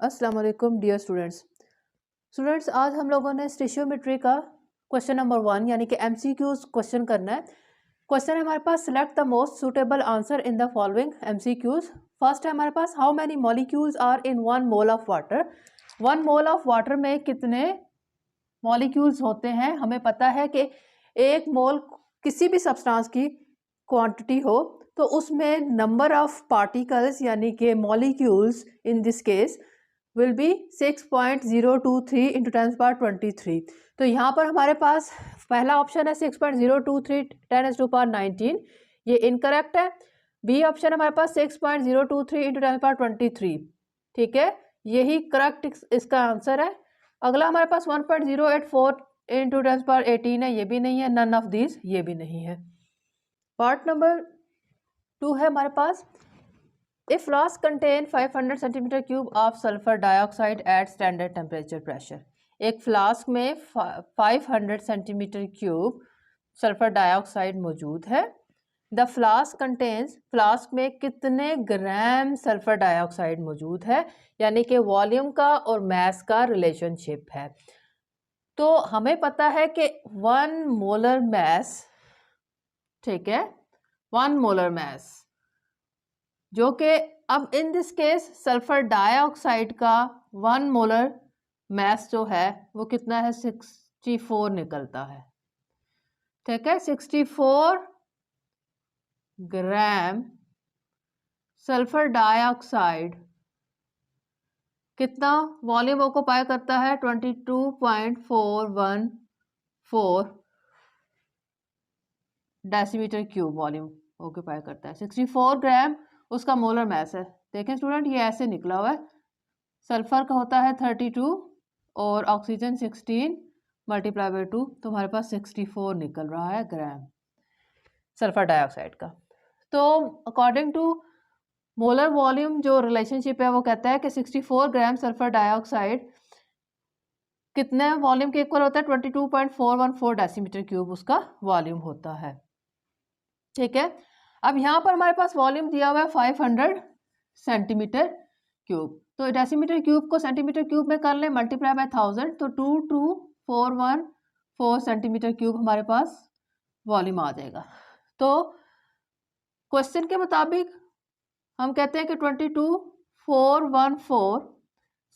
अस्सलाम वालेकुम dear students, आज हम लोगों ने स्टिशियोमेट्री का क्वेश्चन नंबर 1 यानी कि एमसीक्यूज क्वेश्चन करना है। क्वेश्चन है हमारे पास, select the most suitable answer in the following MCQs. First है हमारे पास, how many molecules are in 1 mole of water. 1 mole of water में कितने मॉलिक्यूल्स होते हैं। हमें पता है कि 1 मोल किसी भी सब्सटेंस की क्वांटिटी हो तो उसमें नंबर ऑफ पार्टिकल्स यानी कि molecules in this case will be 6.023 into 10⁻23। तो यहाँ पर हमारे पास पहला ऑप्शन है 6.023 10⁻19, ये इनकरेक्ट है। बी ऑप्शन हमारे पास 6.023 इंटू 10⁻23, ठीक है, यही करेक्ट इसका आंसर है। अगला हमारे पास 1.084 इंटू 10⁻18 है, ये भी नहीं है। नन ऑफ दीज, ये भी नहीं है। पार्ट नंबर 2 है हमारे पास, A flask contain 500 centimetre cube of sulphur dioxide eight standard temperature pressure. एक फ्लास्क में 500 सेंटीमीटर क्यूब सल्फर डाइऑक्साइड मौजूद है। द फ्लास्क कंटेन्स, फ्लास्क में कितने ग्राम सल्फर डाइऑक्साइड मौजूद है, यानी कि वॉल्यूम का और मैस का रिलेशनशिप है। तो हमें पता है कि 1 मोलर मैस, ठीक है, 1 मोलर मैस, जो कि अब in this case sulphur dioxide का 1 मोलर मैस जो है वो कितना है, 64 निकलता है, ठीक है। 64 ग्राम सल्फर डाइऑक्साइड कितना वॉल्यूम ऑक्युपाई करता है, 22.414 डेसीमीटर क्यूब वॉल्यूम ऑक्युपाई करता है। 64 ग्राम उसका मोलर मैस है। देखें स्टूडेंट, ये ऐसे निकला हुआ है, सल्फर का होता है 32 और ऑक्सीजन 16 मल्टीप्लाई बाय 2, तो हमारे पास 64 निकल रहा है ग्राम सल्फर डाइऑक्साइड का। तो अकॉर्डिंग टू मोलर वॉल्यूम जो रिलेशनशिप है वो कहता है कि 64 ग्राम सल्फर डाइऑक्साइड कितने वॉल्यूम के इक्वल होता है, 22.414 डेसीमीटर क्यूब उसका वॉल्यूम होता है, ठीक है। अब यहाँ पर हमारे पास वॉल्यूम दिया हुआ है 500 सेंटीमीटर क्यूब, तो डेसीमीटर क्यूब को सेंटीमीटर क्यूब में कर लें, मल्टीप्लाई बाय 1000, तो 22414 सेंटीमीटर क्यूब हमारे पास वॉल्यूम आ जाएगा। तो क्वेश्चन के मुताबिक हम कहते हैं कि 22414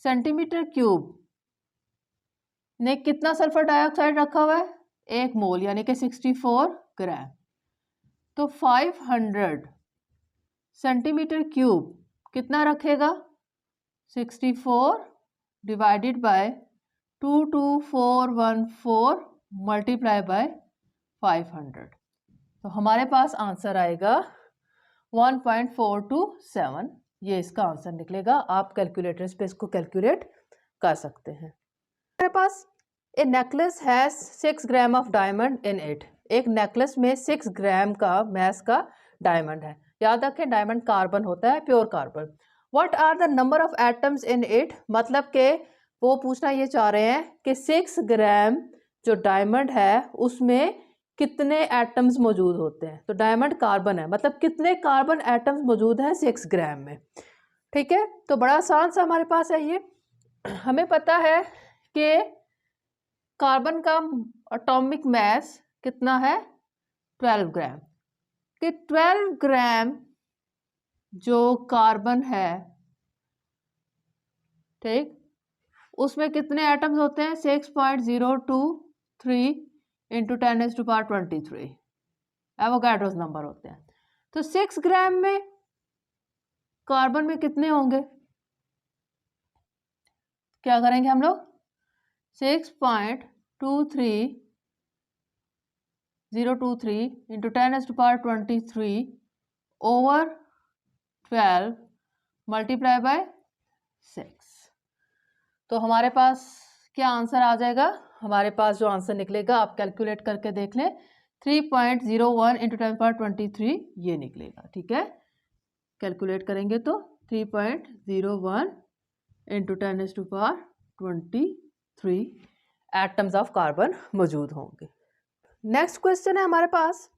सेंटीमीटर क्यूब ने कितना सल्फर डाइऑक्साइड रखा हुआ है, 1 मोल यानी कि 64 ग्राम। तो 500 सेंटीमीटर क्यूब कितना रखेगा, 64 डिवाइडेड बाय 22414 मल्टीप्लाई बाय 500, तो हमारे पास आंसर आएगा 1.427। ये इसका आंसर निकलेगा। आप कैलकुलेटर्स पे इसको कैलकुलेट कर सकते हैं। हमारे पास a necklace has 6 gram of diamond in it. एक नेकलेस में 6 ग्राम का मैस का डायमंड है। याद रखें, डायमंड कार्बन होता है, pure carbon. What are the number of atoms in it, मतलब कि वो पूछना ये चाह रहे हैं कि 6 ग्राम जो डायमंड है उसमें कितने एटम्स मौजूद होते हैं। तो डायमंड कार्बन है, मतलब कितने कार्बन एटम्स मौजूद हैं 6 ग्राम में, ठीक है। तो बड़ा आसान सा हमारे पास है ये। हमें पता है कि कार्बन का एटॉमिक मैस कितना है, 12 ग्राम। कि 12 ग्राम जो कार्बन है, ठीक, उसमें कितने एटम्स होते हैं, 6.023 इंटू 10⁻23 एवोगाड्रोस नंबर होते हैं। तो 6 ग्राम में कार्बन में कितने होंगे, क्या करेंगे हम लोग, 6.023 इंटू 10⁻23 ओवर 12 मल्टीप्लाई बाय 6, तो हमारे पास क्या आंसर आ जाएगा। हमारे पास जो आंसर निकलेगा आप कैलकुलेट करके देख लें, 3.01 इंटू 10⁻23 ये निकलेगा, ठीक है। कैलकुलेट करेंगे तो 3.01 इंटू 10⁻23 एटम्स ऑफ कार्बन मौजूद होंगे। नेक्स्ट क्वेश्चन है हमारे पास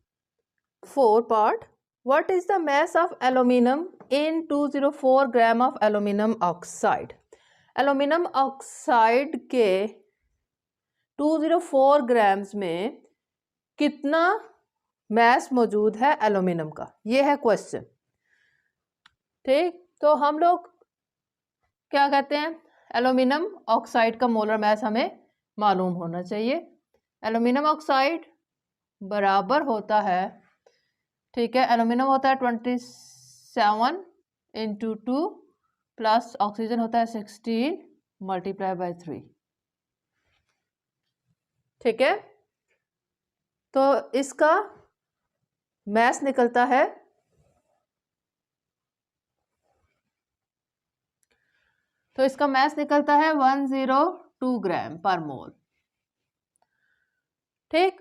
4 part, what is the mass of aluminium in 204 gram of aluminium oxide. Aluminium oxide के 204 ग्राम्स में कितना मास मौजूद है एल्यूमिनियम का, ये है क्वेश्चन। ठीक, तो हम लोग क्या कहते हैं, एल्यूमिनियम ऑक्साइड का मोलर मास हमें मालूम होना चाहिए। एल्यूमिनियम ऑक्साइड बराबर होता है, ठीक है, एल्यूमिनियम होता है 27 इंटू 2 प्लस ऑक्सीजन होता है 16 मल्टीप्लाई बाय 3। ठीक है, तो इसका मास निकलता है, तो इसका मास निकलता है 102 ग्राम पर मोल। ठीक,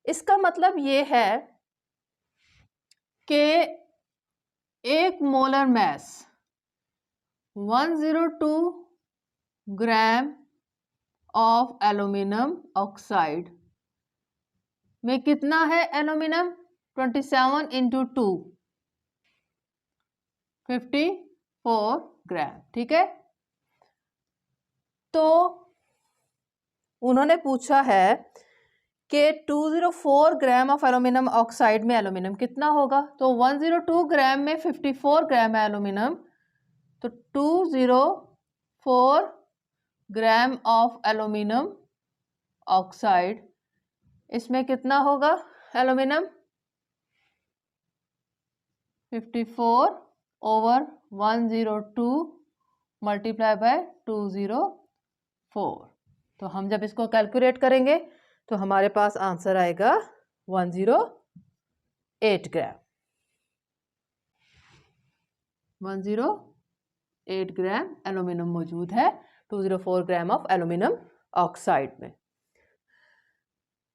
इसका मतलब ये है कि एक molar mass 102 gram of aluminium oxide में कितना है एल्यूमिनियम, 27 इंटू 2 54 ग्राम। ठीक है, तो उन्होंने पूछा है कि 204 ग्राम ऑफ एल्यूमिनियम ऑक्साइड में एल्यूमिनियम कितना होगा, तो 102 ग्राम में 54 ग्राम है एल्यूमिनियम, तो 204 ग्राम ऑफ एल्यूमिनियम ऑक्साइड, इसमें कितना होगा एल्यूमिनियम, 54 ओवर 102 मल्टीप्लाई बाय 204। तो हम जब इसको कैलकुलेट करेंगे तो हमारे पास आंसर आएगा 108 ग्राम। 108 ग्राम एल्यूमिनियम मौजूद है 204 ग्राम ऑफ एल्यूमिनियम ऑक्साइड में।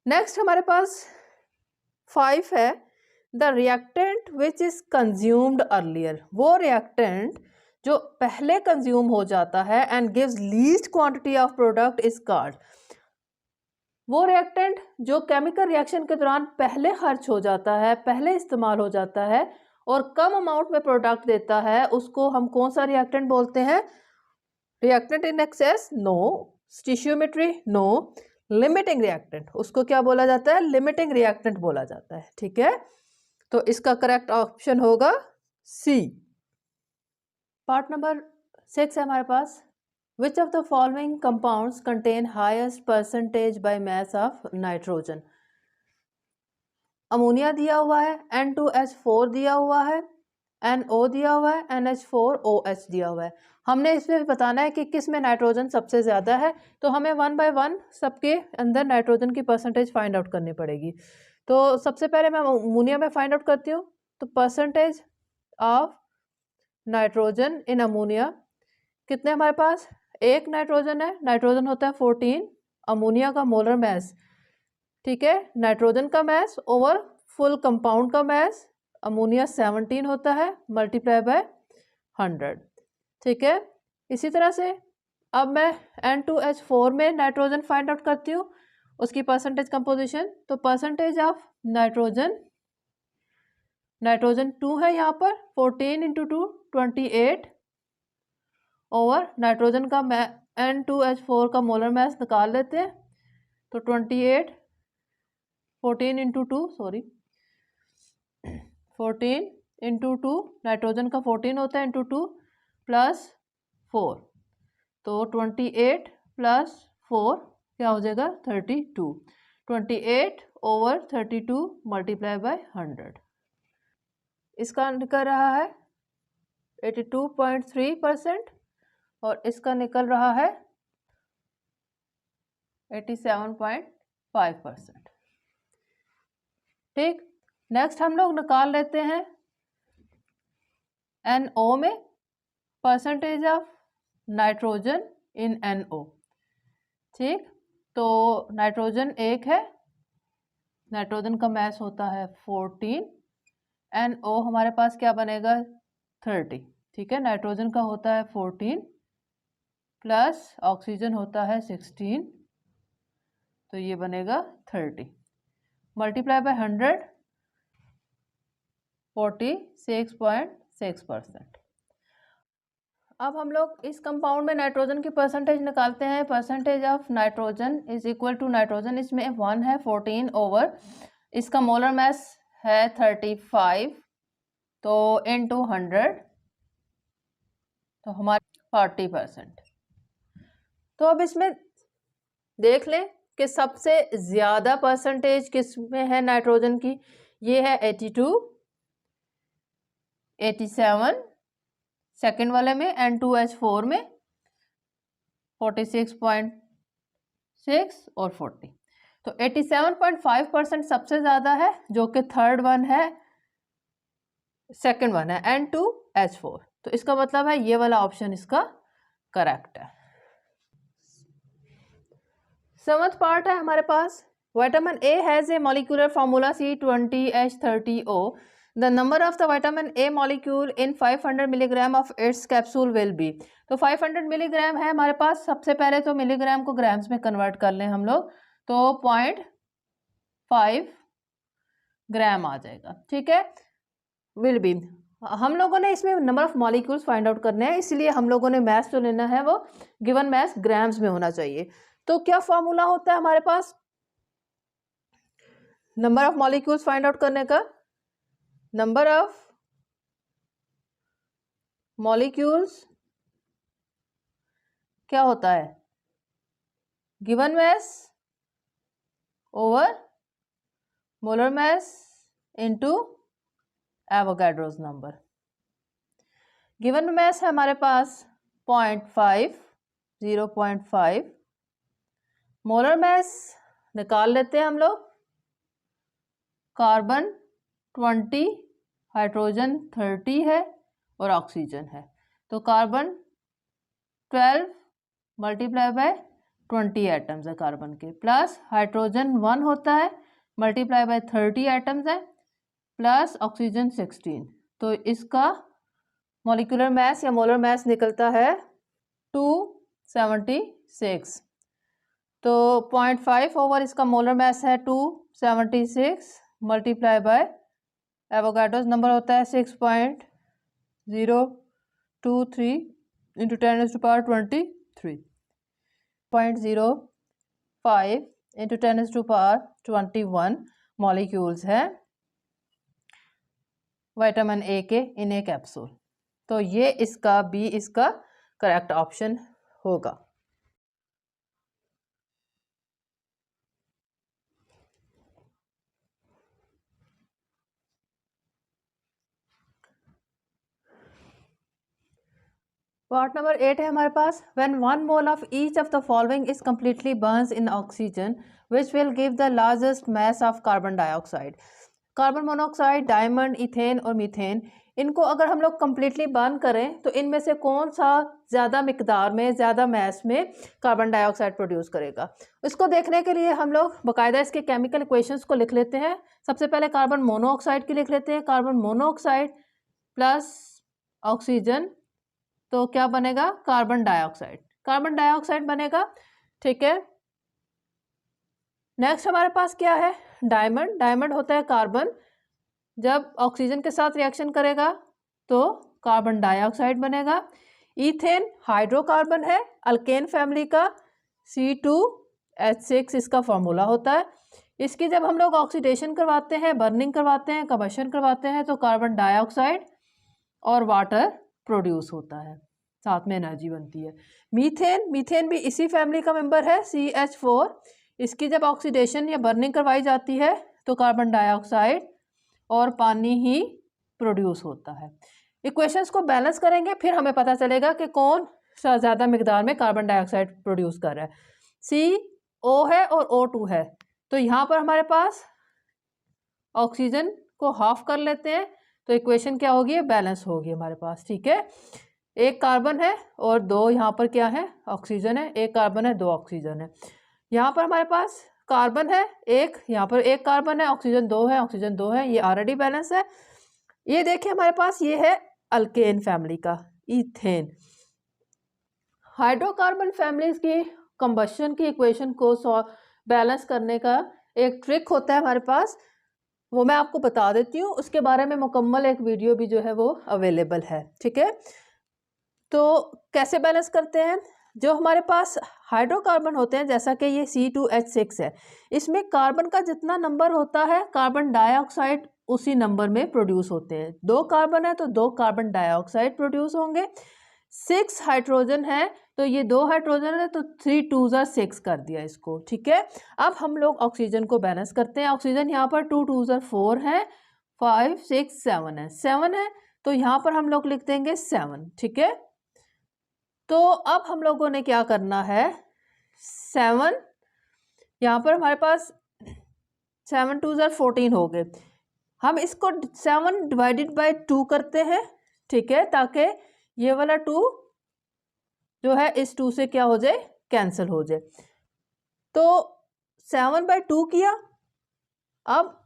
नेक्स्ट हमारे पास 5 है, the reactant which is consumed earlier, वो रिएक्टेंट जो पहले कंज्यूम हो जाता है and gives least quantity of product is called, वो रिएक्टेंट जो केमिकल रिएक्शन के दौरान पहले खर्च हो जाता है, पहले इस्तेमाल हो जाता है और कम अमाउंट में प्रोडक्ट देता है, उसको हम कौन सा रिएक्टेंट बोलते हैं, reactant in excess no, stoichiometry no, limiting reactant उसको क्या बोला जाता है, लिमिटिंग रिएक्टेंट बोला जाता है। ठीक है, तो इसका करेक्ट ऑप्शन होगा सी। पार्ट नंबर 6 है हमारे पास, which of the following compounds contain highest percentage by mass of nitrogen, ammonia दिया हुआ है, N2H4 दिया हुआ है, NO दिया हुआ है, NH4OH दिया हुआ है। हमने इसमें बताना है कि किस में नाइट्रोजन सबसे ज़्यादा है, तो हमें 1 बाय 1 सबके अंदर नाइट्रोजन की परसेंटेज फाइंड आउट करनी पड़ेगी। तो सबसे पहले मैं अमोनिया में फाइंड आउट करती हूँ, तो percentage of nitrogen in ammonia कितने हमारे पास, एक नाइट्रोजन है, नाइट्रोजन होता है 14, अमोनिया का मोलर मास, ठीक है, नाइट्रोजन का मास ओवर फुल कंपाउंड का मास, अमोनिया 17 होता है मल्टीप्लाई बाय 100। ठीक है, इसी तरह से अब मैं N2H4 में नाइट्रोजन फाइंड आउट करती हूँ, उसकी परसेंटेज कंपोजिशन, तो परसेंटेज ऑफ नाइट्रोजन, नाइट्रोजन 2 है यहाँ पर, 14 इंटू 2 28 ओवर नाइट्रोजन का N2H4 का मोलर मास निकाल लेते हैं, तो 28 14 इंटू 2 सॉरी 14 इंटू 2, नाइट्रोजन का 14 होता है इंटू 2 प्लस 4, तो 28 प्लस 4 क्या हो जाएगा 32, 28 ओवर 32 मल्टीप्लाई बाय 100, इसका निकल रहा है 82.3% और इसका निकल रहा है 87.5%। ठीक, नेक्स्ट हम लोग निकाल लेते हैं NO में percentage of nitrogen in NO। ठीक, तो नाइट्रोजन एक है, नाइट्रोजन का मास होता है 14, NO हमारे पास क्या बनेगा 30। ठीक है, नाइट्रोजन का होता है 14 प्लस ऑक्सीजन होता है 16, तो ये बनेगा 30 मल्टीप्लाई बाय 100, 46.6%। अब हम लोग इस कंपाउंड में नाइट्रोजन की परसेंटेज निकालते हैं। Percentage of nitrogen is equal to nitrogen, इसमें 1 है 14 ओवर, इसका मोलर मास है 35, तो इनटू 100, तो हमारे 40%। तो अब इसमें देख लें कि सबसे ज़्यादा परसेंटेज किस में है नाइट्रोजन की। ये है 82, 87 सेकेंड वाले में, N2H4 में 46.6 और 40। तो 87.5% सबसे ज़्यादा है, जो कि थर्ड वन है, सेकेंड वन है N2H4। तो इसका मतलब है ये वाला ऑप्शन इसका करेक्ट है। सेवंथ पार्ट है हमारे पास, vitamin A has a molecular formula C20H30O। The number of the vitamin A molecule in 500 milligram of its capsule will be. तो 500 मिलीग्राम है हमारे पास। सबसे पहले तो मिलीग्राम को ग्राम्स में कन्वर्ट कर लें हम लोग, तो 0.5 ग्राम आ जाएगा, ठीक है, विल बी। हम लोगों ने इसमें number of molecules find out करने हैं, इसलिए हम लोगों ने मैथ जो लेना है वो गिवन मैथ ग्राम्स में होना चाहिए। तो क्या फॉर्मूला होता है हमारे पास number of molecules find out करने का? नंबर ऑफ मॉलिक्यूल्स क्या होता है? Given mass over molar mass into Avogadro's number. Given mass है हमारे पास 0.5, 0.5। मोलर मास निकाल लेते हैं हम लोग, कार्बन 20, हाइड्रोजन 30 है और ऑक्सीजन है, तो कार्बन 12 मल्टीप्लाई बाय 20 एटम्स है कार्बन के, प्लस हाइड्रोजन 1 होता है मल्टीप्लाई बाय 30 एटम्स है, प्लस ऑक्सीजन 16। तो इसका मॉलिक्यूलर मास या मोलर मास निकलता है 276। तो 0.5 ओवर इसका मोलर मास है 276 मल्टीप्लाई बाय एवोगाड्रोस नंबर होता है 6.023 इंटू 10⁻23। 0.05 इंटू 10⁻21 मॉलिक्यूल्स है विटामिन ए के इन ए कैप्सूल। तो ये इसका बी इसका करेक्ट ऑप्शन होगा। पार्ट नंबर 8 है हमारे पास, when 1 mole of each of the following is completely burns in oxygen which will give the largest mass of carbon dioxide. Carbon monoxide, diamond, ethane और methane, इनको अगर हम लोग कम्प्लीटली बर्न करें तो इनमें से कौन सा ज़्यादा मिकदार में, ज़्यादा मास में कार्बन डाइऑक्साइड प्रोड्यूस करेगा? इसको देखने के लिए हम लोग बाकायदा इसके केमिकल इक्वेशंस को लिख लेते हैं। सबसे पहले कार्बन मोनोऑक्साइड की लिख लेते हैं। कार्बन मोनोऑक्साइड प्लस ऑक्सीजन, तो क्या बनेगा? Carbon dioxide. कार्बन डाइऑक्साइड बनेगा, ठीक है। नेक्स्ट हमारे पास क्या है? डायमंड। डायमंड होता है कार्बन, जब ऑक्सीजन के साथ रिएक्शन करेगा तो कार्बन डाइऑक्साइड बनेगा। ईथेन हाइड्रोकार्बन है, अल्केन फैमिली का, C2H6 इसका फॉर्मूला होता है। इसकी जब हम लोग ऑक्सीडेशन करवाते हैं, बर्निंग करवाते हैं, कंबशन करवाते हैं, तो कार्बन डाइऑक्साइड और वाटर प्रोड्यूस होता है, साथ में एनर्जी बनती है। मीथेन, मीथेन भी इसी फैमिली का मेंबर है, CH4। इसकी जब ऑक्सीडेशन या बर्निंग करवाई जाती है तो कार्बन डाइऑक्साइड और पानी ही प्रोड्यूस होता है। इक्वेशंस को बैलेंस करेंगे, फिर हमें पता चलेगा कि कौन सा ज़्यादा मिकदार में कार्बन डाइऑक्साइड प्रोड्यूस कर रहा है। CO है और O2 है, तो यहाँ पर हमारे पास ऑक्सीजन को हाफ कर लेते हैं, तो इक्वेशन क्या होगी? बैलेंस होगी हमारे पास, ठीक है। एक कार्बन है और दो यहाँ पर क्या है? ऑक्सीजन है। एक कार्बन है, दो ऑक्सीजन है। यहाँ पर हमारे पास कार्बन है एक, यहाँ पर एक कार्बन है, ऑक्सीजन दो है, ऑक्सीजन दो है, ये ऑलरेडी बैलेंस है। ये देखिए हमारे पास ये है अल्केन फैमिली का, ईथेन। हाइड्रोकार्बन फैमिलीज की कंबशन की इक्वेशन को बैलेंस करने का एक ट्रिक होता है हमारे पास, वो मैं आपको बता देती हूँ। उसके बारे में मुकम्मल एक वीडियो भी जो है वो अवेलेबल है, ठीक है। तो कैसे बैलेंस करते हैं? जो हमारे पास हाइड्रोकार्बन होते हैं, जैसा कि ये C2H6 है, इसमें कार्बन का जितना नंबर होता है कार्बन डाइऑक्साइड उसी नंबर में प्रोड्यूस होते हैं। 2 कार्बन है तो 2 कार्बन डाइऑक्साइड प्रोड्यूस होंगे। 6 हाइड्रोजन है तो ये 2 हाइड्रोजन है तो 3 2 ज़ा 6 कर दिया इसको, ठीक है। अब हम लोग ऑक्सीजन को बैलेंस करते हैं। ऑक्सीजन यहाँ पर 2 2 ज़ा 4 है, 5 6 7 है, 7 है तो यहाँ पर हम लोग लिख देंगे 7, ठीक है। तो अब हम लोगों ने क्या करना है, 7 यहाँ पर हमारे पास 7 2 ज़ा 14 हो गए। हम इसको 7 डिवाइडेड बाय 2 करते हैं, ठीक है, ताकि ये वाला 2 जो है इस 2 से क्या हो जाए, कैंसिल हो जाए। तो 7/2 किया। अब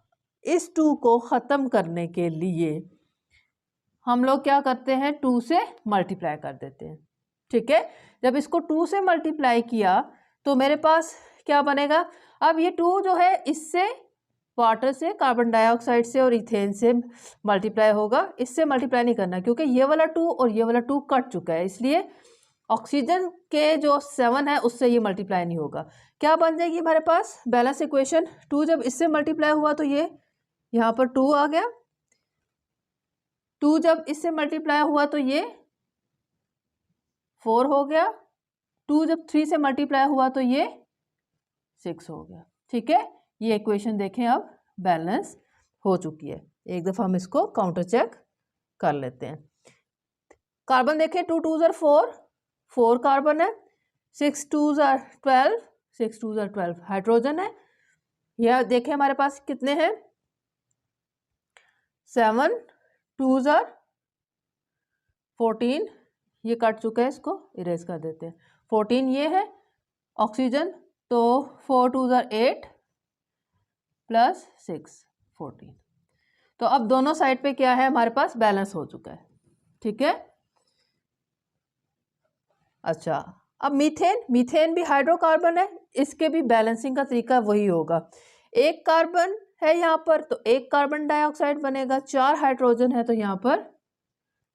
इस 2 को ख़त्म करने के लिए हम लोग क्या करते हैं, 2 से मल्टीप्लाई कर देते हैं, ठीक है। जब इसको 2 से मल्टीप्लाई किया तो मेरे पास क्या बनेगा, अब ये 2 जो है इससे वाटर से, कार्बन डाइऑक्साइड से और इथेन से मल्टीप्लाई होगा। इससे मल्टीप्लाई नहीं करना क्योंकि ये वाला 2 और ये वाला 2 कट चुका है, इसलिए ऑक्सीजन के जो 7 है उससे ये मल्टीप्लाई नहीं होगा। क्या बन जाएगी हमारे पास बैलेंस इक्वेशन, 2 जब इससे मल्टीप्लाई हुआ तो ये यहाँ पर 2 आ गया, 2 जब इससे मल्टीप्लाई हुआ तो ये 4 हो गया, 2 जब 3 से मल्टीप्लाई हुआ तो ये 6 हो गया, ठीक है। ये इक्वेशन देखें अब बैलेंस हो चुकी है। एक दफ़ा हम इसको काउंटर चेक कर लेते हैं। कार्बन देखें 2 2 ज़ा 4, 4 कार्बन है, 6 2 ज़ा 12, 6 2 ज़ा 12 हाइड्रोजन है। यह देखें हमारे पास कितने हैं, 7 2 ज़ा 14, ये कट चुका है, इसको इरेज कर देते हैं। 14 ये है ऑक्सीजन, तो 4 2 ज़ा 8 प्लस 6 14। तो अब दोनों साइड पे क्या है हमारे पास बैलेंस हो चुका है, ठीक है। अच्छा, अब मीथेन, मीथेन भी हाइड्रोकार्बन है, इसके भी बैलेंसिंग का तरीका वही होगा। एक कार्बन है यहाँ पर तो एक कार्बन डाइऑक्साइड बनेगा, 4 हाइड्रोजन है तो यहाँ पर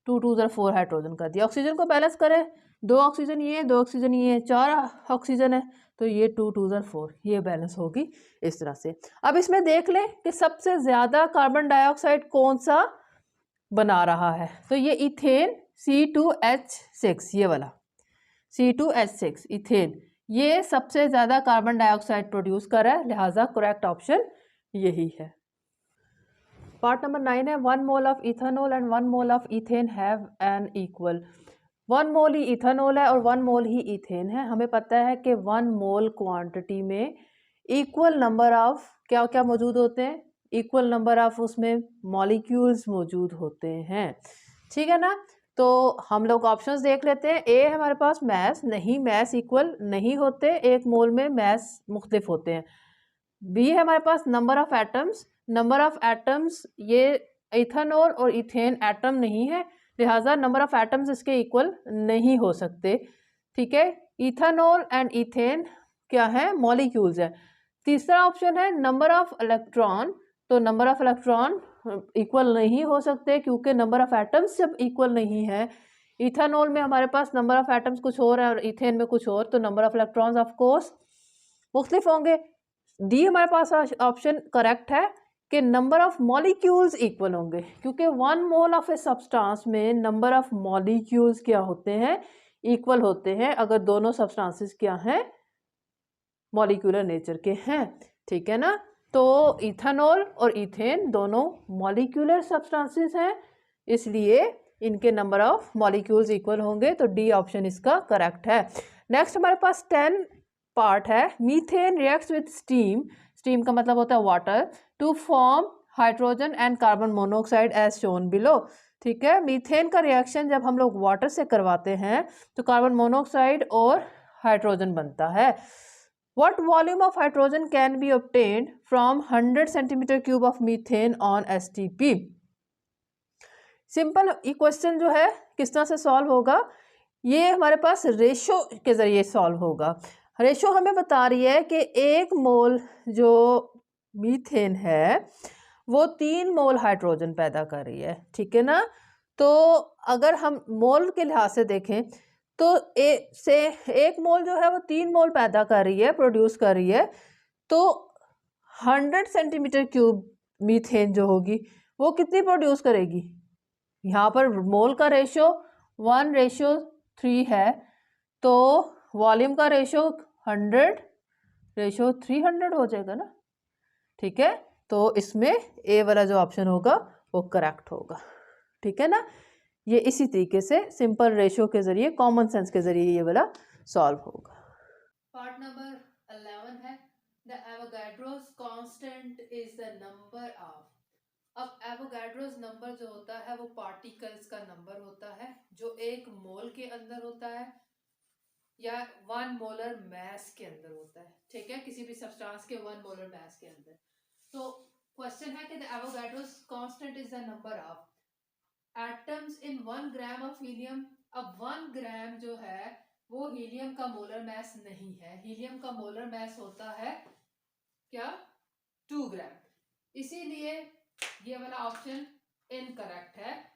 2 2 ज़ा 4 हाइड्रोजन कर दिया। ऑक्सीजन को बैलेंस करें, 2 ऑक्सीजन ये है, 2 ऑक्सीजन ये है, 4 ऑक्सीजन है तो ये 2 2 ज़ा 4, ये बैलेंस होगी इस तरह से। अब इसमें देख लें कि सबसे ज़्यादा कार्बन डाइऑक्साइड कौन सा बना रहा है, तो ये इथेन C2H6, ये वाला C2H6 इथेन, ये सबसे ज़्यादा कार्बन डाइऑक्साइड प्रोड्यूस कर रहा है, लिहाजा करेक्ट ऑप्शन यही है। पार्ट नंबर 9 है 1 mole of ethanol and 1 mole of ethane have an equal. 1 mole he ethanol है और 1 मोल ही इथेन है। हमें पता है कि 1 मोल क्वांटिटी में इक्वल नंबर ऑफ क्या क्या मौजूद होते हैं, इक्वल नंबर ऑफ उसमें मॉलिक्यूल्स मौजूद होते हैं, ठीक है ना। तो हम लोग ऑप्शंस देख लेते हैं। ए है हमारे पास मैस, नहीं मैस इक्वल नहीं होते, 1 मोल में मैस मुख्तलिफ होते हैं। बी है हमारे पास number of atoms, number of atoms ये इथेनॉल और इथेन एटम नहीं है, लिहाजा नंबर ऑफ एटम्स इसके इक्वल नहीं हो सकते, ठीक है। इथेनॉल एंड इथेन क्या है, मॉलिक्यूल्स है। तीसरा ऑप्शन है नंबर ऑफ इलेक्ट्रॉन, तो नंबर ऑफ इलेक्ट्रॉन इक्वल नहीं हो सकते क्योंकि नंबर ऑफ एटम्स जब इक्वल नहीं है, इथेनॉल में हमारे पास नंबर ऑफ एटम्स कुछ और है और इथेन में कुछ और, तो number of electrons of course मुख्तलिफ होंगे। डी हमारे पास ऑप्शन करेक्ट है कि नंबर ऑफ मॉलिक्यूल्स इक्वल होंगे क्योंकि 1 मोल ऑफ ए सब्सटेंस में नंबर ऑफ मॉलिक्यूल्स क्या होते हैं, इक्वल होते हैं अगर दोनों सब्सटेंसेस क्या हैं, मॉलिक्यूलर नेचर के हैं, ठीक है ना। तो इथेनॉल और इथेन दोनों मॉलिक्यूलर सब्सटेंसेस हैं, इसलिए इनके नंबर ऑफ मॉलिक्यूल्स इक्वल होंगे, तो डी ऑप्शन इसका करेक्ट है। नेक्स्ट हमारे पास 10 पार्ट है methane reacts with steam, steam का मतलब होता है water, to form hydrogen and carbon monoxide as shown below, ठीक है। मीथेन का रिएक्शन जब हम लोग वाटर से करवाते हैं तो कार्बन मोनोऑक्साइड और हाइड्रोजन बनता है। What volume of hydrogen can be obtained from 100 cm³ of methane on STP? Simple question जो है किस तरह से सॉल्व होगा, ये हमारे पास रेशो के ज़रिए सॉल्व होगा। रेशो हमें बता रही है कि 1 मोल जो मीथेन है वो 3 मोल हाइड्रोजन पैदा कर रही है, ठीक है ना। तो अगर हम मोल के लिहाज से देखें तो एक मोल जो है वो 3 मोल पैदा कर रही है, प्रोड्यूस कर रही है, तो 100 सेंटीमीटर क्यूब मीथेन जो होगी वो कितनी प्रोड्यूस करेगी? यहाँ पर मोल का रेशो 1:3 है, तो वॉल्यूम का रेशो 100:300 हो जाएगा ना। ठीक है, तो इसमें ए वाला जो ऑप्शन होगा वो करेक्ट होगा। ठीक है ना, ये इसी तरीके से सिंपल रेशो के जरिए, कॉमन सेंस के जरिए ये वाला सॉल्व होगा। पार्ट नंबर 11 है the Avogadro's constant is the number of. अब एवोगाड्रोस नंबर जो होता है वो पार्टिकल्स का नंबर होता है जो एक मोल के अंदर होता है या 1 मोलर मास के अंदर होता है। ठीक है, किसी भी सब्सटेंस के 1 मोलर मास के अंदर। तो क्वेश्चन है कि the Avogadro's constant is the number of atoms in 1 gram of helium. अब 1 ग्राम जो है वो हीलियम का मोलर मास नहीं है, हीलियम का मोलर मास होता है क्या? 2 ग्राम। इसीलिए ये वाला ऑप्शन इनकरेक्ट है।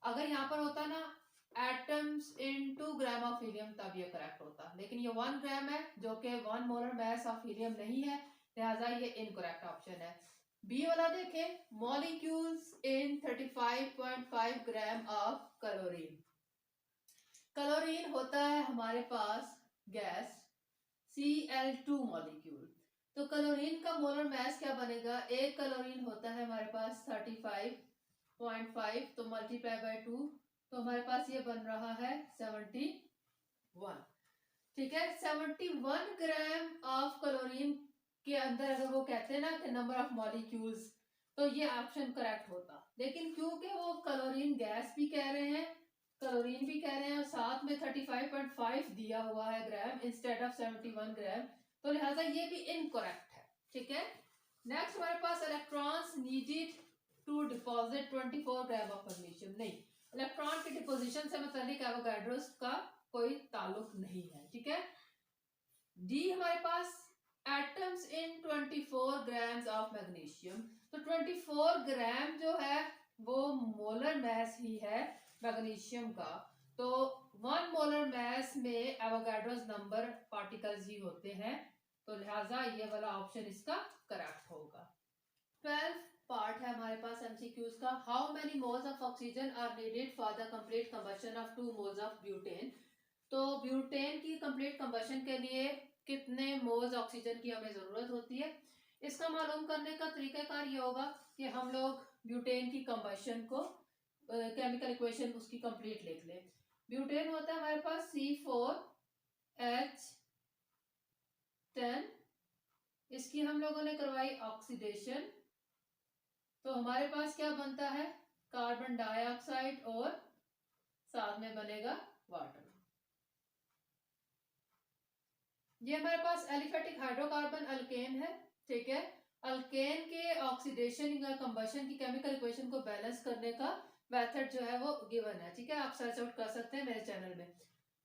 अगर यहाँ पर होता ना atoms in 2 gram of helium तब ये करेक्ट होता, लेकिन ये 1 ग्राम है जो कि 1 मोलर मास ऑफ हीलियम नहीं है, लिहाजा ये इनकरेक्ट ऑप्शन है। बी वाला देखें, molecules in 35.5 gram of chlorine. Chlorine होता है हमारे पास गैस Cl2 मॉलिक्यूल। तो क्लोरीन का मोलर मास क्या बनेगा? एक क्लोरीन होता है हमारे पास 35.5, तो मल्टीप्लाई बाय 2, तो हमारे पास ये बन रहा है 71। ठीक है, 71 ग्राम ऑफ क्लोरीन के अंदर अगर वो कहते हैं ना कि नंबर ऑफ मॉलिक्यूल्स, तो ये ऑप्शन करेक्ट होता। लेकिन क्योंकि वो क्लोरीन गैस भी कह रहे हैं, क्लोरीन भी कह रहे हैं और साथ में 35.5 दिया हुआ है ग्राम इंस्टेड ऑफ 71 ग्राम, तो लिहाजा ये भी इनकरेक्ट है। ठीक है, नेक्स्ट हमारे पास electrons needed to deposit 24 gram of magnesium. नहीं, इलेक्ट्रॉन की डिपोजिशन से मतलब एवोगाड्रोस का कोई ताल्लुक नहीं है। ठीक है, डी हमारे पास atoms in 24 grams of magnesium. तो 24 ग्राम जो है वो मोलर मास ही है मैग्नीशियम का, तो 1 मोलर मास में एवोगाड्रोस नंबर पार्टिकल्स ही होते हैं, तो लिहाजा ये वाला ऑप्शन इसका करेक्ट होगा। 12 पार्ट है हमारे पास एमसीक्यूज का। How many moles of oxygen are needed for the complete combustion of 2 moles of butane. तो ब्यूटेन की कंप्लीट कंबशन के लिए कितने मोल्स ऑक्सीजन की हमें जरूरत होती है? इसका मालूम करने का तरीकाकार ये होगा कि हम लोग ब्यूटेन की कंबशन को केमिकल इक्वेशन उसकी कंप्लीट लिख लें। ब्यूटेन होता है हमारे पास C4H10, इसकी हम लोगों ने करवाई ऑक्सीडेशन, तो हमारे पास क्या बनता है? कार्बन डाइऑक्साइड और साथ में बनेगा वाटर। ये हमारे पास एलिफेटिक हाइड्रोकार्बन अल्केन है। ठीक है, अल्केन के ऑक्सीडेशन या कंबशन की केमिकल इक्वेशन को बैलेंस करने का मेथड जो है वो गिवन है। ठीक है, आप सर्च आउट कर सकते हैं मेरे चैनल में।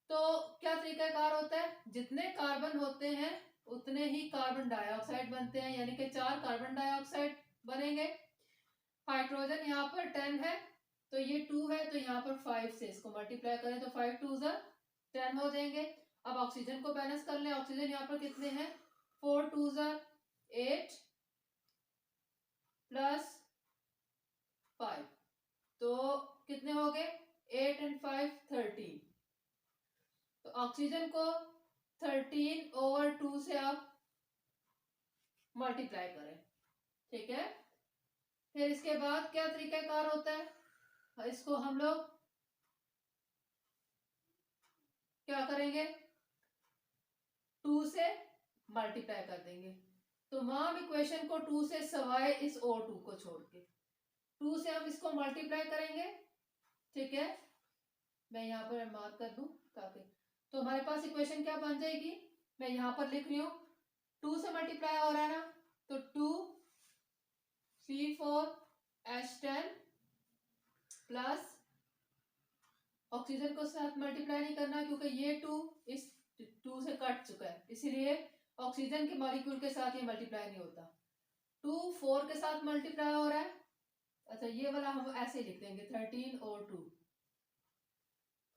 तो क्या तरीकाकार होता है? जितने कार्बन होते हैं उतने ही कार्बन डाइऑक्साइड बनते हैं, यानी कि 4 कार्बन डाइऑक्साइड बनेंगे। हाइड्रोजन यहाँ पर 10 है, तो ये 2 है, तो यहाँ पर 5 से इसको मल्टीप्लाई करें तो 5 2 10 हो जाएंगे। अब ऑक्सीजन को बैलेंस कर लें, ऑक्सीजन यहाँ पर कितने हैं? 4 2 8 प्लस 5, तो कितने हो गए? 8 and 5 13। तो ऑक्सीजन को 13/2 से आप मल्टीप्लाई करें। ठीक है, फिर इसके बाद क्या तरीकाकार होता है? इसको हम लोग क्या करेंगे? 2 से मल्टीप्लाई कर देंगे। तो तमाम इक्वेशन को 2 से सवाए इस O2 को छोड़ के 2 से हम इसको मल्टीप्लाई करेंगे। ठीक है, मैं यहाँ पर मार्क कर दूं ताकि, तो हमारे पास इक्वेशन क्या बन जाएगी? मैं यहाँ पर लिख रही हूँ, 2 से मल्टीप्लाई हो रहा है ना, तो 2C4H10 प्लस ऑक्सीजन को साथ मल्टीप्लाई नहीं करना क्योंकि ये 2 इस 2 से कट चुका है, इसीलिए ऑक्सीजन के मॉलिक्यूल के साथ ये मल्टीप्लाई नहीं होता। 2 4 के साथ मल्टीप्लाई हो रहा है, अच्छा ये वाला हम ऐसे लिख देंगे 13O2।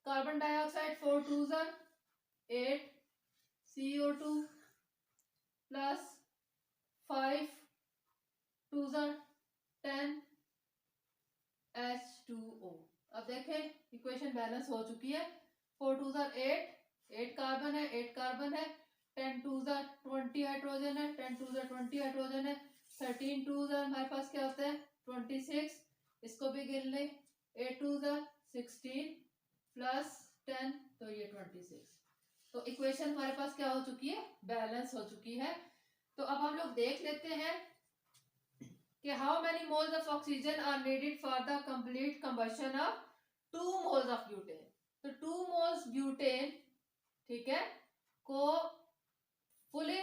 Carbon dioxide 4 2s are 8 CO2 plus 5 2s are 10 H2O। अब देखें इक्वेशन बैलेंस हो चुकी है। 4 2s are 8, 8 कार्बन है, 8 कार्बन है, 10 2s are 20 हाइड्रोजन है, 10 2s are 20 हाइड्रोजन है, 13 2s are हमारे पास क्या होता है 26, इसको भी गिन ले, 8 2s are 16 प्लस 10 तो ये 26। तो इक्वेशन हमारे पास क्या हो चुकी है, बैलेंस हो चुकी है। तो अब हम लोग देख लेते हैं कि how many moles of oxygen are needed for the complete combustion of 2 moles of butane. तो 2 मोल्स ब्यूटेन, ठीक है, को फुली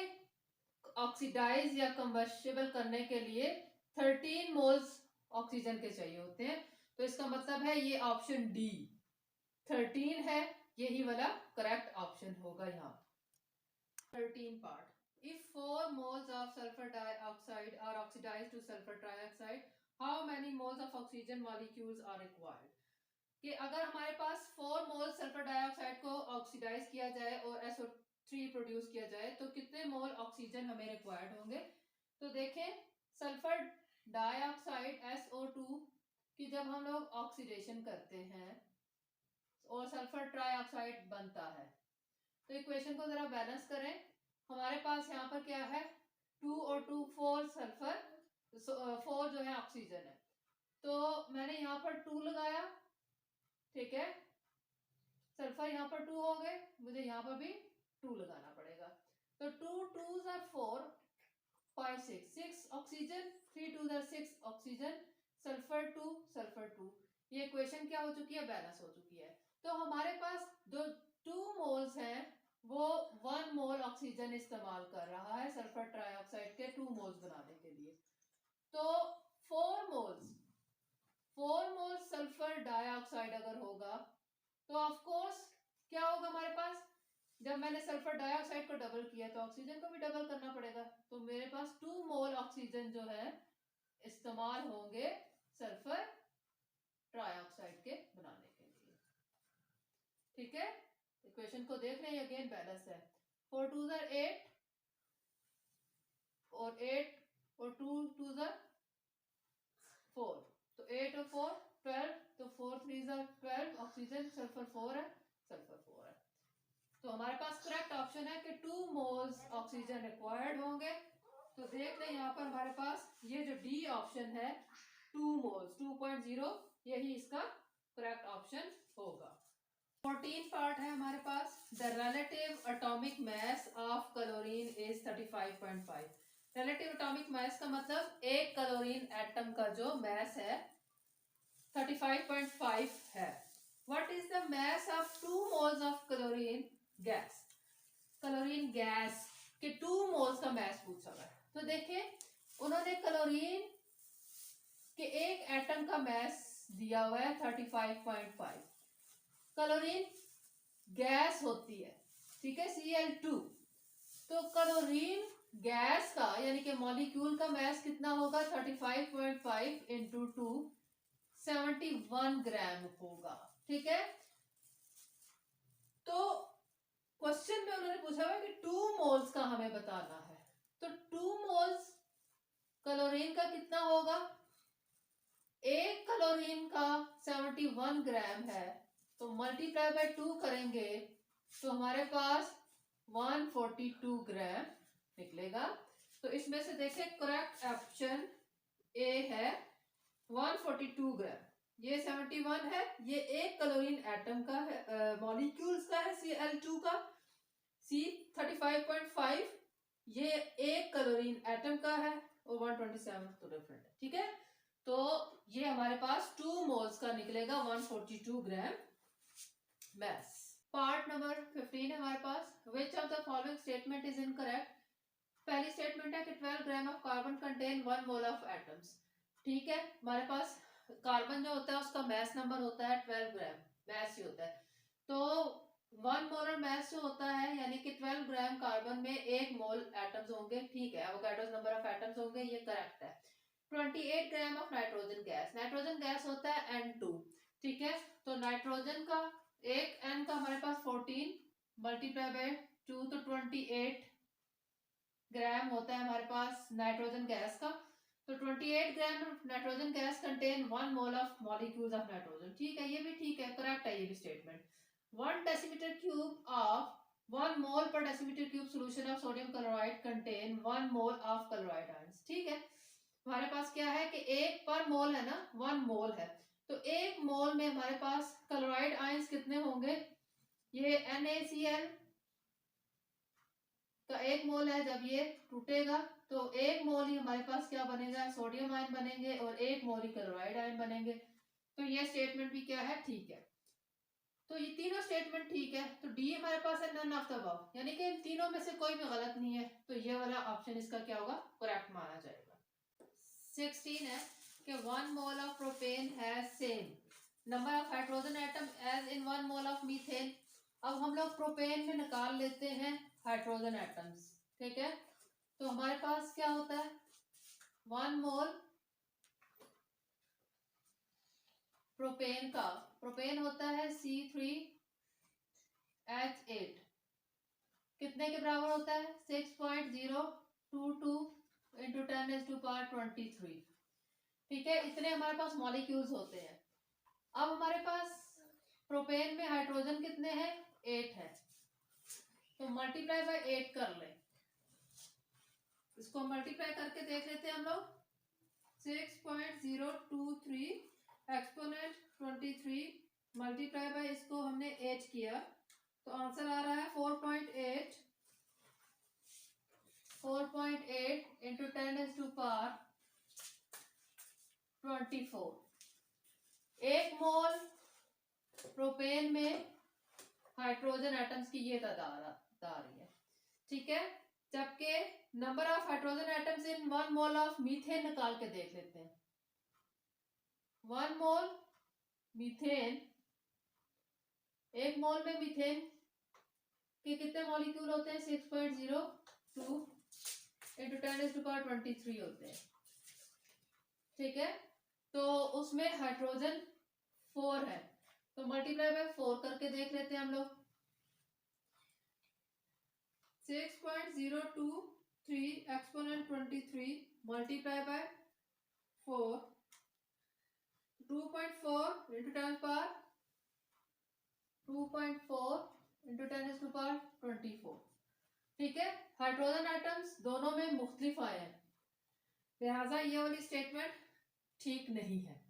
ऑक्सीडाइज या कंबस्टेबल करने के लिए 13 मोल्स ऑक्सीजन के चाहिए होते हैं। तो इसका मतलब है ये ऑप्शन डी 13 है, यही वाला करेक्ट ऑप्शन होगा यहाँ 13 part. If 4 moles of sulfur dioxide are oxidized to sulfur trioxide, how many moles of oxygen molecules are required? कि अगर हमारे पास 4 मोल सल्फर डाइऑक्साइड को ऑक्सीडाइज किया जाए और SO3 प्रोड्यूस किया जाए तो कितने मोल ऑक्सीजन हमें रिक्वायर्ड होंगे। तो देखें सल्फर डाइऑक्साइड SO2 की जब हम लोग ऑक्सीडेशन करते हैं और सल्फर ट्राइऑक्साइड बनता है तो इक्वेशन को जरा बैलेंस करें। हमारे पास यहाँ पर क्या है 2 और 2 4 सल्फर 4 जो है ऑक्सीजन है। तो मैंने यहाँ पर 2 लगाया, ठीक है, सल्फर यहाँ पर 2 हो गए, मुझे यहाँ पर भी 2 लगाना पड़ेगा। तो 2 2s are 4 5 6 oxygen, 3 2s are 6 oxygen, sulphur 2। ये इक्वेशन क्या हो चुकी है, बैलेंस हो चुकी है। तो हमारे पास जो 2 मोल्स हैं वो 1 मोल ऑक्सीजन इस्तेमाल कर रहा है सल्फर ट्राइऑक्साइड के 2 मोल्स बनाने के लिए। तो 4 मोल्स सल्फर डाइऑक्साइड अगर होगा तो ऑफ कोर्स क्या होगा हमारे पास, जब मैंने सल्फर डाइऑक्साइड को डबल किया तो ऑक्सीजन को भी डबल करना पड़ेगा। तो मेरे पास 2 मोल ऑक्सीजन जो है इस्तेमाल होंगे सल्फर ट्राइऑक्साइड के बनाने के लिए, ठीक है। इक्वेशन को देख लें, अगेन बैलेंस है। 4 2s are 8 और 8 और 2 2s are 4, तो 8 और 4 12, तो 4 3s are 12 ऑक्सीजन, सल्फर 4 है, सल्फर 4 है। तो हमारे पास करेक्ट ऑप्शन है कि 2 मोल्स ऑक्सीजन रिक्वायर्ड होंगे। तो देख लें यहाँ पर हमारे पास ये जो डी ऑप्शन है 2 मोल्स 2.0 यही इसका करेक्ट ऑप्शन होगा। 14 पार्ट है हमारे पास। The relative atomic mass of chlorine is 35.5। Relative atomic mass का मतलब एक क्लोरीन एटम का जो मास है 35.5 है। What is the mass of 2 moles of chlorine gas. Chlorine gas के 2 मोल्स का मास पूछा हुआ है। तो देखिए उन्होंने क्लोरीन के एक एटम का मास दिया हुआ है 35.5। क्लोरीन गैस होती है, ठीक है, Cl2। तो क्लोरीन गैस का यानी कि मॉलिक्यूल का मास कितना होगा 35.5 इंटू 2 71 ग्राम होगा, ठीक है। तो क्वेश्चन में उन्होंने पूछा हुआ कि 2 मोल्स का हमें बताना है। तो 2 मोल्स क्लोरीन का कितना होगा, एक क्लोरीन का 71 ग्राम है तो मल्टीप्लाई बाय 2 करेंगे तो हमारे पास 142 ग्राम निकलेगा। तो इसमें से देखें करेक्ट ऑप्शन ए है 142 ग्राम। ये 71 है, ये एक क्लोरीन एटम का है, मॉलिक्यूल्स का है Cl2 का, C35.5 ये एक क्लोरीन एटम का है और 127 तो डिफरेंट है, ठीक है। तो ये हमारे पास 2 मोल्स का निकलेगा 142 ग्राम mass। पार्ट नंबर 15 है हमारे पास। Which of the following statement is incorrect. पहली स्टेटमेंट है कि 12 gram of carbon contain 1 mole of atoms, ठीक है। हमारे पास कार्बन जो होता है उसका मास नंबर होता है 12 ग्राम, मास ही होता है। तो 1 मोलर मास जो होता है यानी कि 12 ग्राम कार्बन में 1 मोल एटम्स होंगे, ठीक है। एवोगाड्रोस नंबर ऑफ एटम्स होंगे, ये करेक्ट है। 28 ग्राम ऑफ नाइट्रोजन गैस होता है N2, ठीक है। तो नाइट्रोजन का एक N का हमारे पास 14 मल्टीप्लाई बाय 2 तो 28 ग्राम होता है हमारे पास नाइट्रोजन गैस का। तो 28 gram nitrogen gas contain 1 mole of molecules of nitrogen, ठीक है, ये भी ठीक है, करेक्ट है ये भी स्टेटमेंट। 1 डेसीमीटर क्यूब ऑफ 1 मोल पर decimetre cube solution of sodium chloride contain 1 mole of chloride ions, ठीक है। हमारे पास क्या है कि एक पर मोल है ना, 1 मोल है, तो एक मोल में हमारे पास क्लोराइड आयंस कितने होंगे, ये NaCl का एक मोल है, जब ये टूटेगा तो एक मोल ही हमारे पास क्या बनेगा, सोडियम आयन बनेंगे, और एक मोल ही क्लोराइड आयन बनेंगे। तो ये स्टेटमेंट भी क्या है, ठीक है। तो ये तीनों स्टेटमेंट ठीक है, तो डी हमारे पास है नन ऑफ द अबव, यानी कि इन तीनों में से कोई भी गलत नहीं है, तो ये वाला ऑप्शन इसका क्या होगा, करेक्ट माना जाएगा। 16 है कि 1 mole of propane has same number of hydrogen atom as in 1 mole of methane. अब हम लोग प्रोपेन में निकाल लेते हैं हाइड्रोजन एटम्स, ठीक है। तो हमारे पास क्या होता है, 1 मोल प्रोपेन होता है C3H8, कितने के बराबर होता है, 6.022 इंटू 10⁻23, ठीक है। इतने हमारे पास मॉलिक्यूल्स होते हैं। अब हमारे पास प्रोपेन में हाइड्रोजन कितने हैं, 8 है, तो मल्टीप्लाई बाय 8 कर ले, इसको मल्टीप्लाई करके देख लेते हैं हम लोग। 6.023 एक्सपोनेंट 23 मल्टीप्लाई बाय इसको हमने 8 किया, तो आंसर आ रहा है 4.8 इंटू 10⁻24। एक मोल प्रोपेन में हाइड्रोजन एटम्स की ये तादाद आ रही है, ठीक है। जबकि number of hydrogen atoms in 1 mole of methane निकाल के देख लेते हैं। 1 मोल मीथेन, एक मोल में मीथेन के कितने मॉलिक्यूल होते हैं, 6.02 इंटू 10⁻23 होते हैं, ठीक है। तो उसमें हाइड्रोजन 4 है, तो मल्टीप्लाई बाय 4 करके देख लेते हैं हम लोग। 6.023 एक्सपोनेंट 23 मल्टीप्लाई बाय 4, 2.4 इंटू 10⁻24, ठीक है। हाइड्रोजन एटम्स दोनों में मुख्तलिफ आए हैं, लिहाजा ये वाली स्टेटमेंट ठीक नहीं है।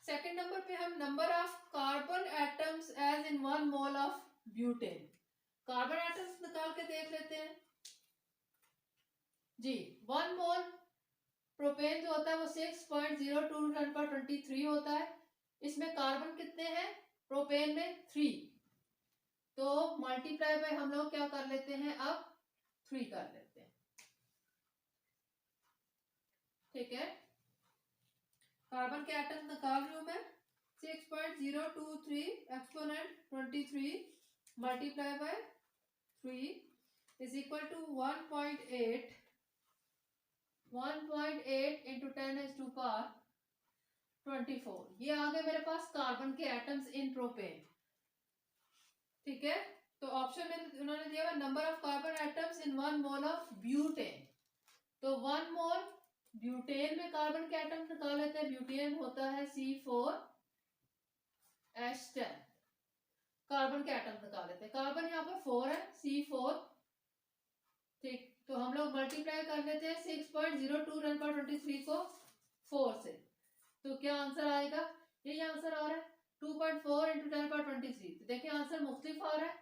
सेकंड नंबर पे हम number of carbon atoms as in 1 mole of butane, carbon atoms निकाल के देख लेते हैं जी। 1 मोल प्रोपेन जो होता है वो 6.02 10⁻23 होता है, इसमें कार्बन कितने हैं, प्रोपेन में 3, तो मल्टीप्लाई बाय हम लोग क्या कर लेते हैं, अब 3 कर लेते हैं, ठीक है। कार्बन के एटम निकाल रही हूं मैं, 6.023 exponent 23 multiply by 3 is equal to 1.8 into 10⁻24। ये आ गए मेरे पास कार्बन के एटम्स इन प्रोपेन, ठीक है। तो ऑप्शन में उन्होंने दिया हुआ number of carbon atoms in 1 mole of butane, तो 1 मोल ब्यूटेन में कार्बन के एटम निकाल लेते हैं, ब्यूटेन होता है C4H10, कार्बन के एटम निकाल लेते हैं, कार्बन यहाँ पर 4 है, C4, ठीक। तो हम लोग मल्टीप्लाई कर लेते हैं 6.02 10⁻23 को 4 से, तो क्या आंसर आएगा, यही आंसर आ रहा है 2.4 इंटू 10⁻23। तो देखिए आंसर मुख्तलिफ आ रहा है,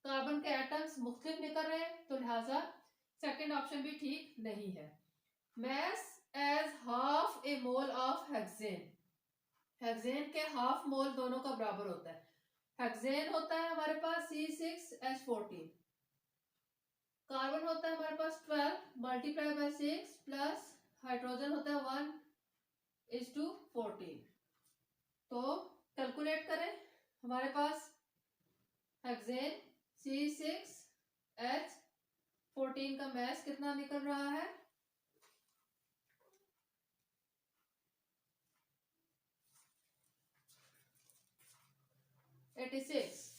कार्बन के एटम्स मुख्तलिफ निकल रहे हैं, तो लिहाजा सेकंड ऑप्शन भी ठीक नहीं है। Mass as half a mole of hexane, hexane के हाफ मोल दोनों का बराबर होता है। हेक्सेन होता है हमारे पास C6H14, कार्बन होता है हमारे पास 12 मल्टीप्लाई बाय 6 प्लस हाइड्रोजन होता है 1:14। तो कैलकुलेट करें, हमारे पास हेक्सेन C6H14 का मैस कितना निकल रहा है, 86,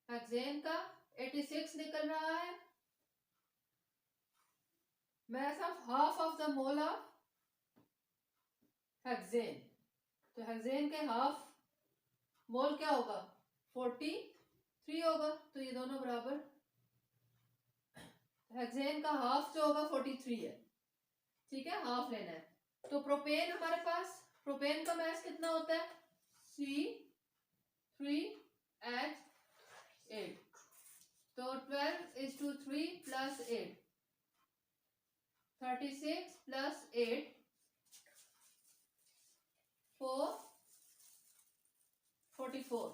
हेक्सेन का 86 निकल रहा है। mass of half of the mole of hexane, तो हेक्सेन के हाफ मोल क्या होगा 43 होगा, तो ये दोनों बराबर। हेक्सेन का हाफ जो होगा 43 है, ठीक है, हाफ लेना है। तो प्रोपेन हमारे पास, प्रोपेन का मास कितना होता है C3H8, तो 12:3 प्लस 8, 36 प्लस 8 44,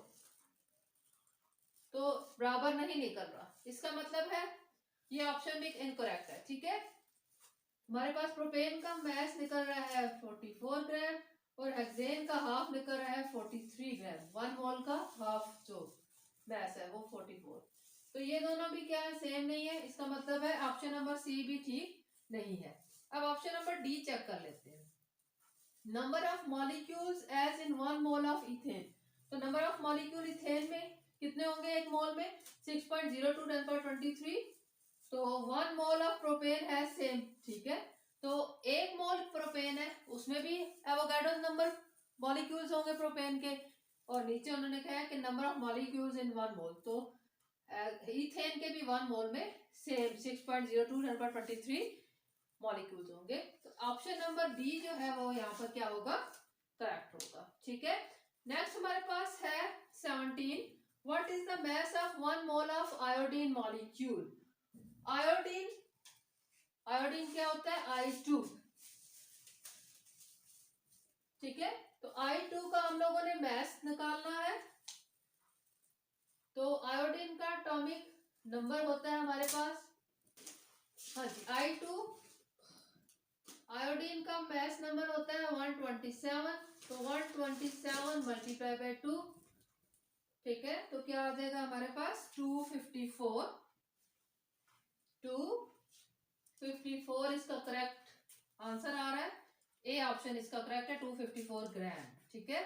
तो बराबर नहीं निकल रहा। इसका मतलब है ये ऑप्शन भी इनकरेक्ट है, ठीक है। हमारे पास प्रोपेन का मास निकल रहा है 44 ग्राम और हेक्सेन का हाफ निकल रहा है 43 ग्राम। 1 मोल का हाफ जो मास है वो 44, तो ये दोनों भी क्या है, सेम नहीं है। इसका मतलब है ऑप्शन नंबर सी भी ठीक नहीं है। अब ऑप्शन नंबर डी चेक कर लेते हैं। Number of molecules as in 1 mole of ethane, तो नंबर ऑफ मॉलिक्यूल इथेन में कितने होंगे एक मोल में 6.02 10^23, तो 1 मोल ऑफ प्रोपेन है सेम, ठीक है। तो एक मोल प्रोपेन है, उसमें भी एवोगाड्रो नंबर मॉलिक्यूल्स होंगे प्रोपेन के, और नीचे उन्होंने कहा है कि नंबर ऑफ मॉलिक्यूल्स इन 1 मोल, तो इथेन के भी 1 मोल में सेम 6.02 10^23 मॉलिक्यूल्स होंगे। तो ऑप्शन नंबर डी जो है वो यहाँ पर क्या होगा, करेक्ट होगा, ठीक है। नेक्स्ट हमारे पास है 17, what is the mass of 1 mole of iodine molecule. Iodine, iodine क्या होता है I2, ठीक है। तो I2 का हम लोगों ने मास निकालना है, तो आयोडीन का एटॉमिक नंबर होता है हमारे पास, हाँ जी, I2, आयोडीन का मास नंबर होता है 127, तो 127 मल्टीप्लाई बाय 2, ठीक है। तो क्या आ जाएगा हमारे पास 254, 254 इसका करेक्ट आंसर आ रहा है। ए ऑप्शन इसका करेक्ट है, 254 ग्राम, ठीक है।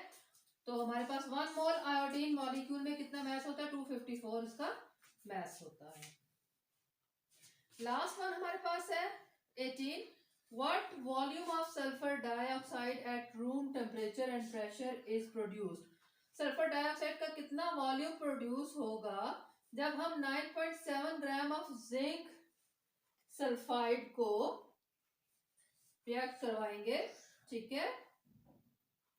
तो हमारे पास 1 मोल आयोडीन मॉलिक्यूल में कितना मास होता है 254 इसका मास होता है। लास्ट वन हमारे पास है 18, what volume of sulphur dioxide at room temperature and pressure is produced. Sulphur dioxide का कितना वॉल्यूम प्रोड्यूस होगा जब हम 9.7 ग्राम ऑफ जिंक सल्फाइड को रिएक्ट करवाएंगे, ठीक है।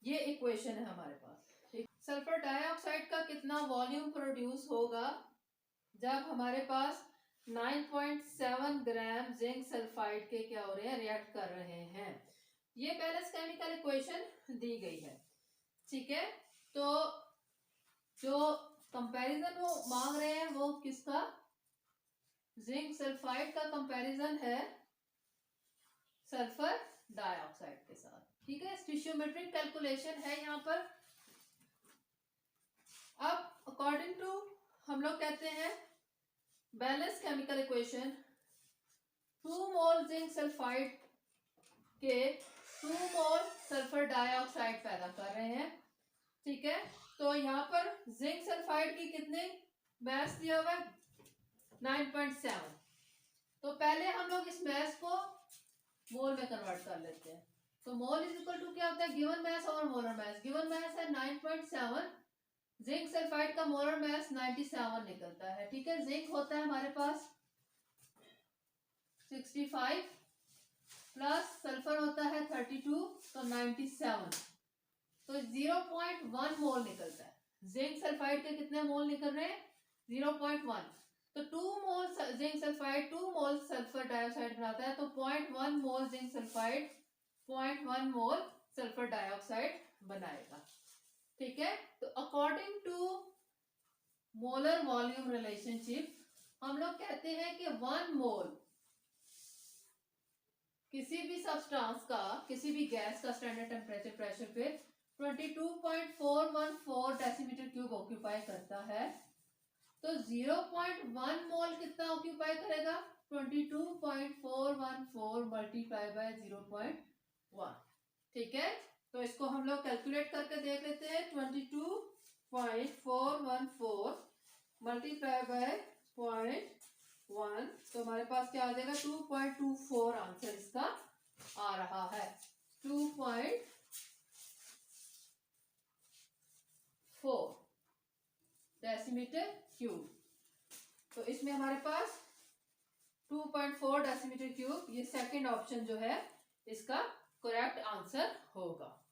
ये इक्वेशन है हमारे पास, ठीक। सल्फर डाइऑक्साइड का कितना वॉल्यूम प्रोड्यूस होगा जब हमारे पास 9.7 ग्राम जिंक सल्फाइड के क्या हो रहे हैं, रिएक्ट कर रहे हैं। ये बैलेंस केमिकल इक्वेशन दी गई है, ठीक है। तो जो कंपैरिजन वो मांग रहे हैं वो किसका, जिंक सल्फाइड का कंपैरिजन है सल्फर डाइऑक्साइड के साथ, ठीक है। स्टोइचियोमेट्रिक कैलकुलेशन है यहाँ पर। अब अकॉर्डिंग टू हम लोग कहते हैं balance chemical equation, 2 mole zinc sulphide के 2 मोल सल्फर डाइऑक्साइड पैदा कर रहे हैं, ठीक है। तो यहाँ पर जिंक सल्फाइड की कितने मास दिया हुआ है 9.7, तो पहले हम लोग इस मास को मोल में कन्वर्ट कर लेते हैं। तो मोल इज इक्वल टू क्या होता है, गिवन मास और मोलर मास। गिवन मास है 9.7, जिंक सल्फाइड का मोलर मास 97 निकलता है, ठीक है। जिंक होता है हमारे पास 65 प्लस सल्फर होता है 32, तो 97, तो 0.1 मोल निकलता है। जिंक सल्फाइड के कितने मोल निकल रहे हैं 0.1, तो 2 mole zinc sulphide 2 mole sulphur dioxide बनाता है, तो 0.1 mole zinc sulphide 0.1 mole sulphur dioxide बनाएगा, ठीक है। तो according to molar volume relationship हम लोग कहते हैं कि 1 मोल किसी भी सब्सटेंस का, किसी भी गैस का स्टैंडर्ड टेम्परेचर प्रेशर पे 22.414 डेसीमीटर क्यूब ऑक्यूपाई करता है, तो 0.1 मोल कितना ऑक्यूपाई करेगा 22.414 मल्टीप्लाई बाय 0.1, ठीक है। तो इसको हम लोग कैलकुलेट करके देख लेते हैं। 22 0.414 मल्टीप्लाई बाय 0.1, तो हमारे पास क्या आ जाएगा 2.24 आंसर इसका आ रहा है। 2.4 डेसीमीटर क्यूब। तो इसमें हमारे पास 2.4 डेसीमीटर क्यूब, ये सेकंड ऑप्शन जो है इसका करेक्ट आंसर होगा।